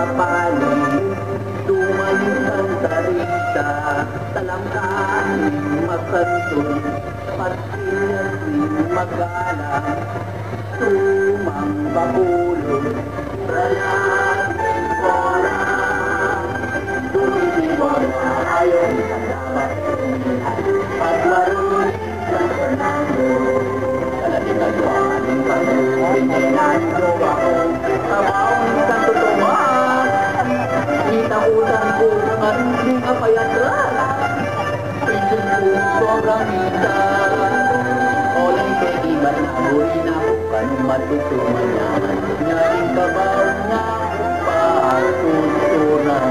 papalit, tumayo ang tarita, talamdahin makantun, patiyasin magalang, tumang bakulong, rayang orang, tumitibang ayaw sa dapat, pagwarin ng panalo, kalaligaluan ng pagluwin, pinanyo ako, abang isang tutuman, itakutan ko at hindi kapayatran, piling ko sobrang itan, olang kaibigan na buhay na ako, kanong matutuman yan, ngayon kabaw na patuturan.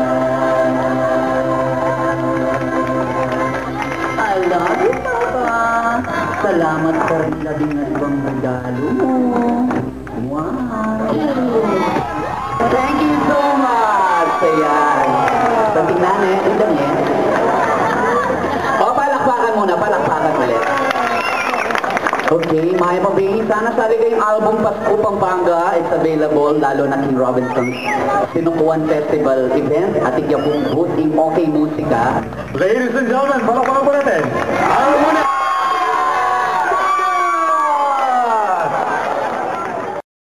I love you, Papa. Salamat sa labing na ibang regalo mo. Wow! Thank you so much! Ayan. So, tingnan eh. Tingnan eh. O, palakpakan muna. Palakpakan ulit. Okay, mga pabingin, sana sa yung album Pasko Pampanga is available, lalo na King Robinson's Sinukuan Festival event at igyabong booth in OK Musika. Ladies and gentlemen, palakpakan po natin. Ano muna?